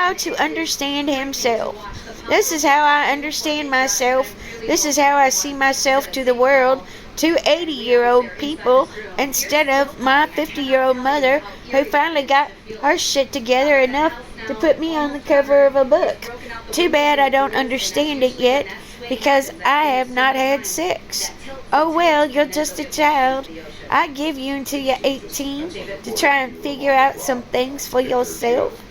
how to understand himself. This is how I understand myself. This is how I see myself to the world, to 80-year-old people, instead of my 50-year-old mother who finally got her shit together enough to put me on the cover of a book. Too bad I don't understand it yet, because I have not had sex. Oh well, you're just a child. I give you until you're 18 to try and figure out some things for yourself.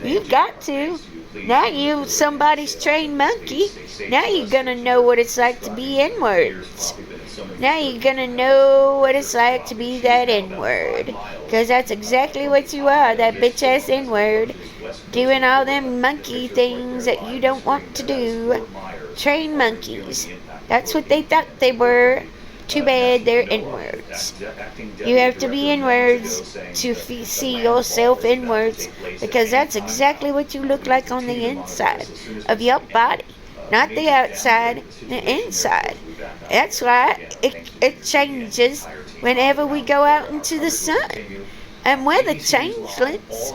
You've got to. Now you somebody's trained monkey. Now you're gonna know what it's like to be inwards. Now you're gonna know what it's like to be that N-word. Because that's exactly what you are, that bitch ass N-word. Doing all them monkey things that you don't want to do. Trained monkeys. That's what they thought they were. Too bad they're inwards. You have to be inwards to see yourself inwards, because that's exactly what you look like on the inside of your body. Not the outside, the inside. That's why it changes whenever we go out into the sun. And we're the changelings.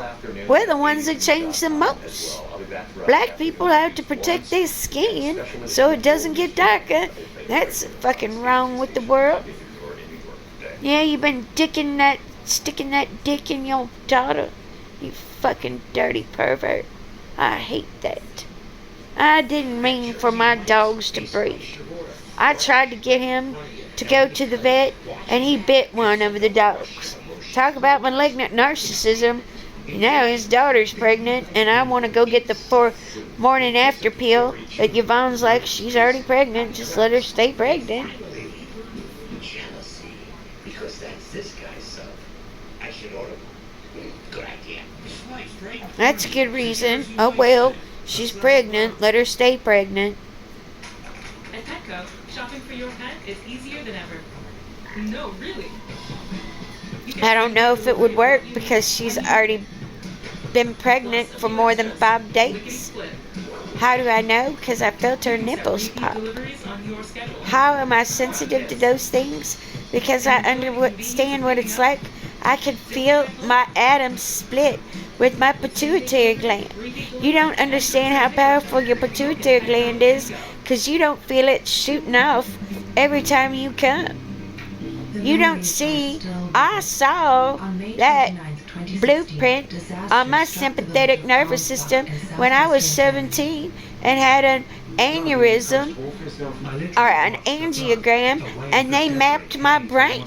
We're the ones that change the most. Black people have to protect their skin so it doesn't get darker. That's fucking wrong with the world. Yeah, you've been sticking that dick in your daughter. You fucking dirty pervert. I hate that. I didn't mean for my dogs to breed. I tried to get him to go to the vet, and he bit one of the dogs. Talk about malignant narcissism. Now his daughter's pregnant, and I want to go get the morning after pill, but Yvonne's like, she's already pregnant, just let her stay pregnant. Jealousy, because that's this guy's son. I should order one. Good idea. That's a good reason. Oh well, she's pregnant, let her stay pregnant. At Petco, shopping for your pet is easier than ever. No, really. I don't know if it would work because she's already been pregnant for more than 5 days. How do I know? Because I felt her nipples pop. How am I sensitive to those things? Because I understand what it's like. I can feel my atoms split with my pituitary gland. You don't understand how powerful your pituitary gland is because you don't feel it shooting off every time you come. You don't see. I saw that blueprint on my sympathetic nervous system when I was 17 and had an aneurysm or an angiogram, and they mapped my brain.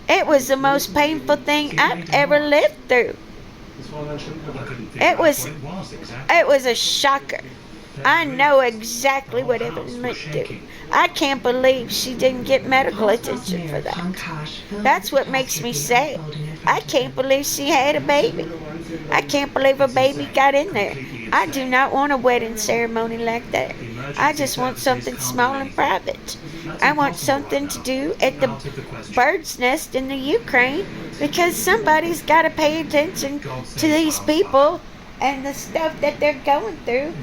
It was the most painful thing I've ever lived through. It was a shocker. I know exactly what Evelyn went through. I can't believe she didn't get medical attention for that. That's what makes me sad. I can't believe she had a baby. I can't believe a baby got in there. I do not want a wedding ceremony like that. I just want something small and private. I want something to do at the bird's nest in the Ukraine, because somebody's got to pay attention to these people and the stuff that they're going through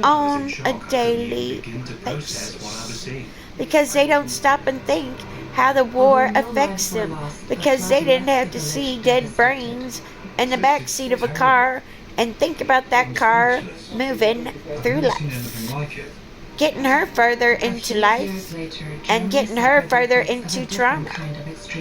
on a daily basis. Because they don't stop and think how the war affects them. Because they didn't have to see dead brains in the back seat of a car and think about that car moving through life. Getting her further into life and getting her further into trauma.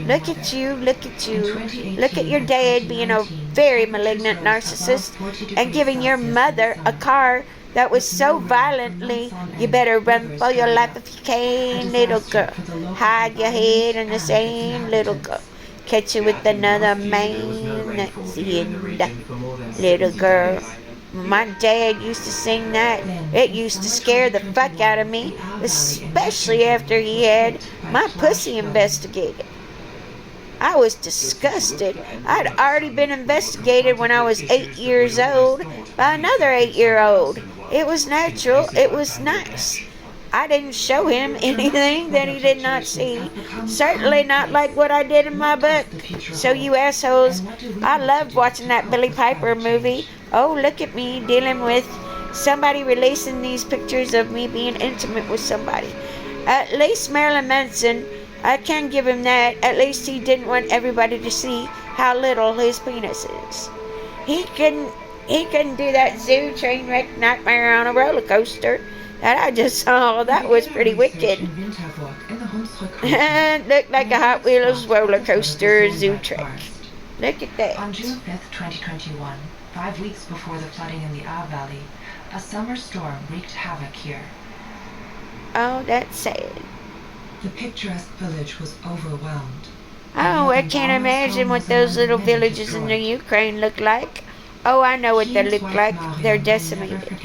Look at you, look at you. Look at your dad being a very malignant narcissist and giving your mother a car that was so violently, you better run for your life if you can, little girl. Hide your head in the sand, little girl. Catch you with another man, that's the end, little girl. My dad used to sing that. It used to scare the fuck out of me, especially after he had my pussy investigated. I was disgusted. I'd already been investigated when I was 8 years old by another 8-year-old. It was natural. It was nice. I didn't show him anything that he did not see. Certainly not like what I did in my book. So you assholes, I loved watching that Billy Piper movie. Oh, look at me dealing with somebody releasing these pictures of me being intimate with somebody. At least Marilyn Manson, I can give him that. At least he didn't want everybody to see how little his penis is. He couldn't He couldn't do that zoo train wreck nightmare on a roller coaster that I just saw. That was pretty wicked. It looked like a Hot Wheels roller coaster zoo trick. Look at that. On June 5th, 2021, 5 weeks before the flooding in the Ah Valley, a summer storm wreaked havoc here. Oh, that's sad. The picturesque village was overwhelmed. Oh, I can't imagine what those little villages in the Ukraine look like. Oh, I know what they look like. They're decimated.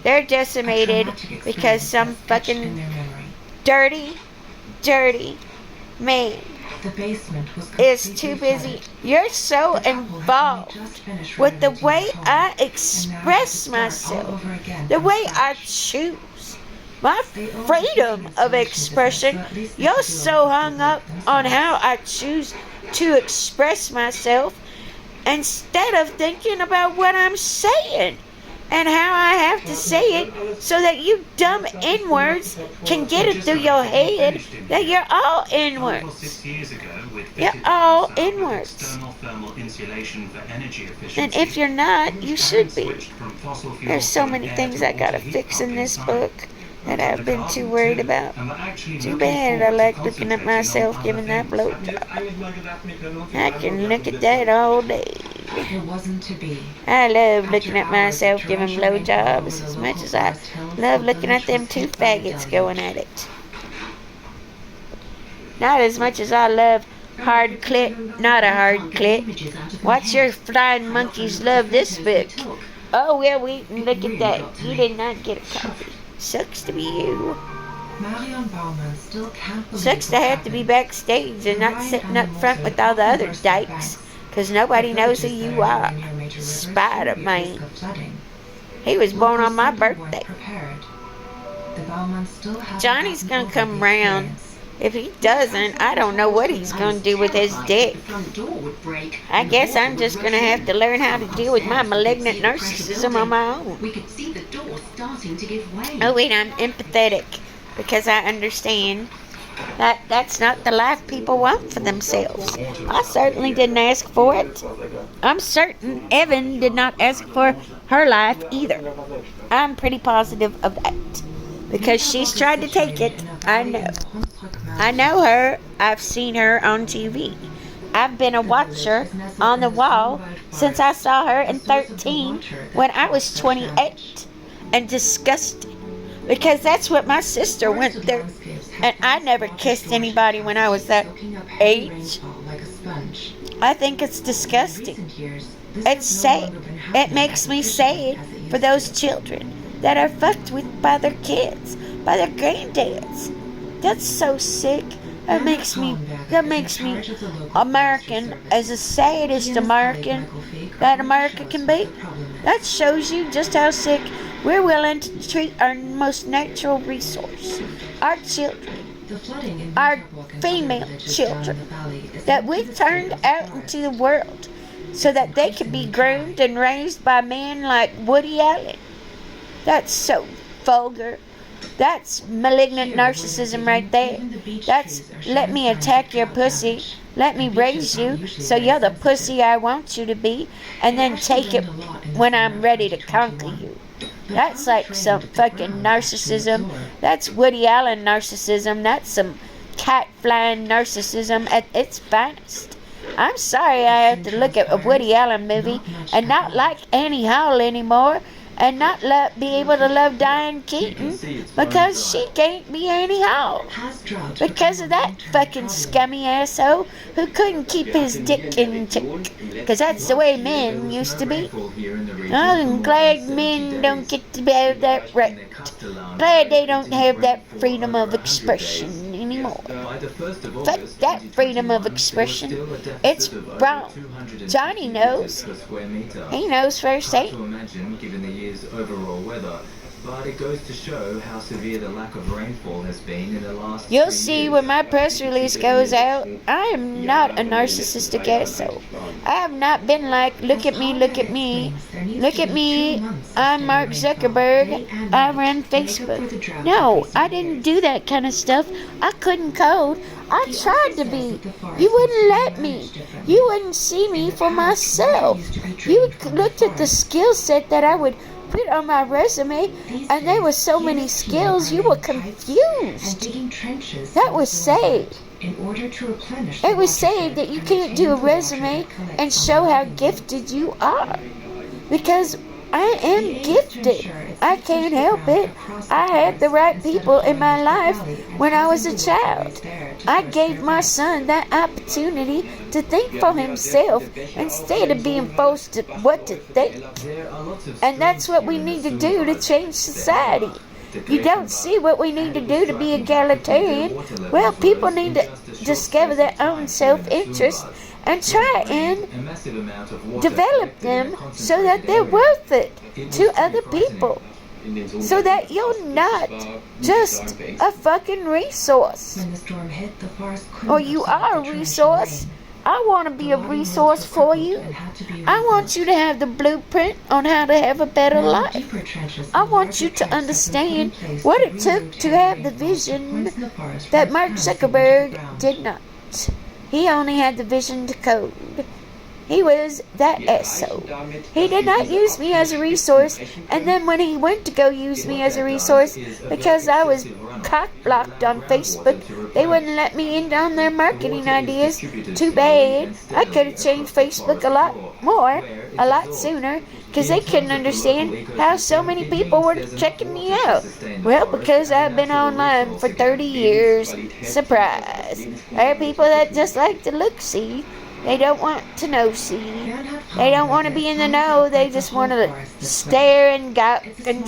They're decimated because some fucking dirty man is too busy. You're so involved with the way I express myself, the way I choose my freedom of expression. You're so hung up on how I choose to express myself instead of thinking about what I'm saying and how I have to say it so that you dumb N-words can get it through your head that you're all N-words. You're all N-words. And if you're not, you should be. There's so many things I gotta fix in this book that I've been too worried about. Too bad I like looking at myself giving that blowjob. I can look at that all day. It wasn't to be. I love looking at myself giving blowjobs as much as I love looking at them two faggots going at it. Not as much as I love hard clit, not a hard clit. Watch your flying monkeys love this book. Oh, well, look at that. You did not get a copy. Sucks to be you. Marion Baumann still can't believe Sucks to have to be backstage and not sitting up front with all the other dykes, 'cause nobody knows who you are. Spider-Man. He was born on my birthday. Johnny's gonna come round. If he doesn't, I don't know what he's gonna do with his dick. I guess I'm just gonna have to learn how to deal with my malignant narcissism on my own. Oh wait, I'm empathetic because I understand that that's not the life people want for themselves. I certainly didn't ask for it. I'm certain Evan did not ask for her life either. I'm pretty positive of that because she's tried to take it. I know. I know her. I've seen her on TV. I've been a watcher on the wall since I saw her in 13 when I was 28 and disgusted because that's what my sister went through. And I never kissed anybody when I was that age. I think it's disgusting. It's sad. It makes me sad for those children that are fucked with by their kids, by their granddads. That's so sick. That makes me American, as the saddest American that America can be. That shows you just how sick we're willing to treat our most natural resource, our children, our female children, that we've turned out into the world so that they can be groomed and raised by men like Woody Allen. That's so vulgar. That's malignant narcissism right there. That's let me attack your pussy, let me raise you so you're the pussy I want you to be, and then take it when I'm ready to conquer you. That's like some fucking narcissism. That's Woody Allen narcissism. That's some cat flying narcissism at its finest. I'm sorry I have to look at a Woody Allen movie and not like Annie Hall anymore, and not be able to love Diane Keaton because she can't be Annie Hall. Because of that fucking scummy asshole who couldn't keep his dick in check. Because that's the way men used to be. I'm glad men don't get to have that right. Glad they don't have that freedom of expression anymore. Fuck that freedom of expression. It's wrong. Johnny knows. He knows firsthand. Overall weather, but it goes to show how severe the lack of rainfall has been in the last. You'll see when my press release goes out. I am not a narcissistic asshole. I have not been like, look at me, look at me, look at me. I'm Mark Zuckerberg. I run Facebook. No, I didn't do that kind of stuff. I couldn't code. I tried to be. You wouldn't let me. You wouldn't see me for myself. You looked at the skill set that I would put on my resume, and there were so many skills you were confused. That was sad. It was sad that you can't do a resume and show how gifted you are. Because I am gifted. I can't help it. I had the right people in my life when I was a child. I gave my son that opportunity to think for himself instead of being forced to what to think. And that's what we need to do to change society. You don't see what we need to do to be egalitarian. Well, people need to discover their own self-interest and try and develop them so that they're worth it to other people. So that you're not just a fucking resource. Or you are a resource. I want to be a resource for you. I want you to have the blueprint on how to have a better life. I want you to understand what it took to have the vision that Mark Zuckerberg did not. He only had the vision to code. He was that asshole. He did not use me as a resource, and then when he went to go use me as a resource, because I was cock-blocked on Facebook, they wouldn't let me in on their marketing ideas. Too bad. I could have changed Facebook a lot more, a lot sooner, because they couldn't understand how so many people were checking me out. Well, because I've been online for 30 years. Surprise. There are people that just like to look-see. They don't want to know-see. They don't want to be in the know. They just want to stare and gawk and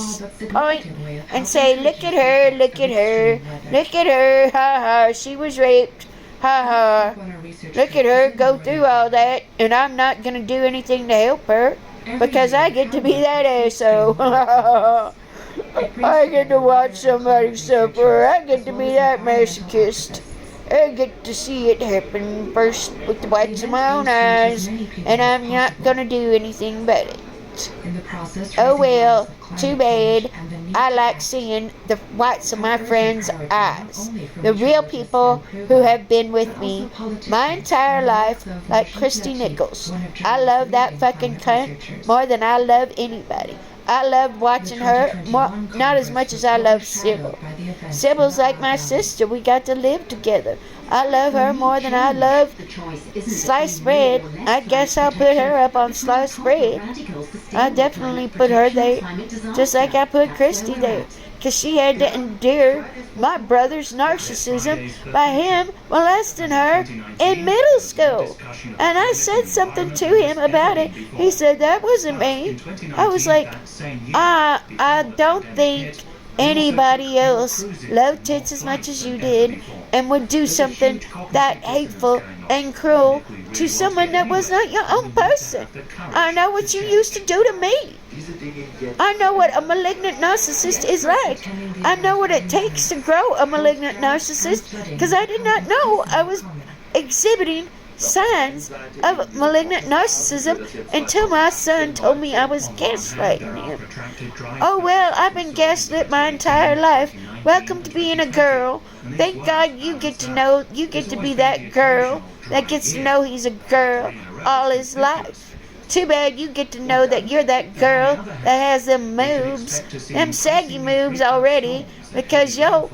point and say, look at her, look at her, look at her, ha ha, she was raped, ha ha. Look at her go through all that, and I'm not going to do anything to help her because I get to be that asshole. I get to watch somebody suffer. I get to be that masochist. I get to see it happen first with the whites of my own eyes, and I'm not gonna do anything about it. Oh well, too bad. I like seeing the whites of my friends' eyes. The real people who have been with me my entire life, like Christy Nichols. I love that fucking cunt more than I love anybody. I loved watching her, more, not as much as I love Sybil. Sybil's like my sister. We got to live together. I love her more than I love sliced bread. I guess I'll put her up on sliced bread. I definitely put her there, just like I put Christy there. Because she had to endure my brother's narcissism by him molesting her in middle school. And I said something to him about it. He said, that wasn't me. I was like, I don't think anybody else loved tits as much as you did and would do something that hateful and cruel to someone that was not your own person. I know what you used to do to me. I know what a malignant narcissist is like. I know what it takes to grow a malignant narcissist because I did not know I was exhibiting signs of malignant narcissism until my son told me I was gaslighting him. Oh well, I've been gaslit my entire life. Welcome to being a girl. Thank God you get to be that girl that gets to know he's a girl all his life. Too bad you get to know that you're that girl that has them moves, them saggy moves already, because your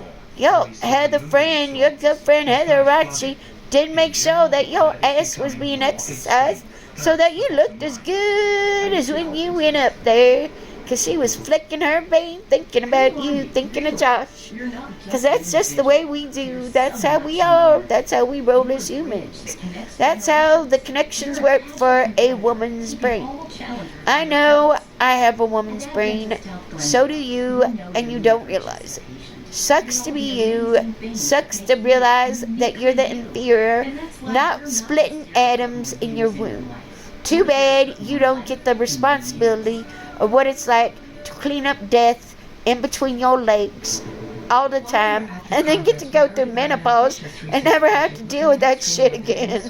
Heather friend, your good friend Heather Rachi, did make sure that your ass was being exercised so that you looked as good as when you went up there. Because she was flicking her vein, thinking about you, thinking of Josh. Because that's just the way we do. That's how we are. That's how we roll as humans. That's how the connections work for a woman's brain. I know I have a woman's brain. So do you, and you don't realize it. Sucks to be you. Sucks to realize that you're the inferior, not splitting atoms in your womb. Too bad you don't get the responsibility of what it's like to clean up death in between your legs all the time and then get to go through menopause and never have to deal with that shit again.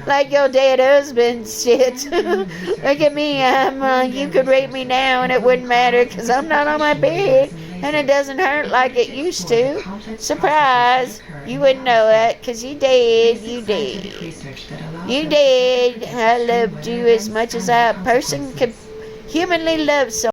Like your dead husband shit. Look at me, you could rape me now and it wouldn't matter because I'm not on my bed And it doesn't hurt like it used to. Surprise! You wouldn't know it, 'cause you did. You did. You did. I loved you as much as a person could humanly love someone.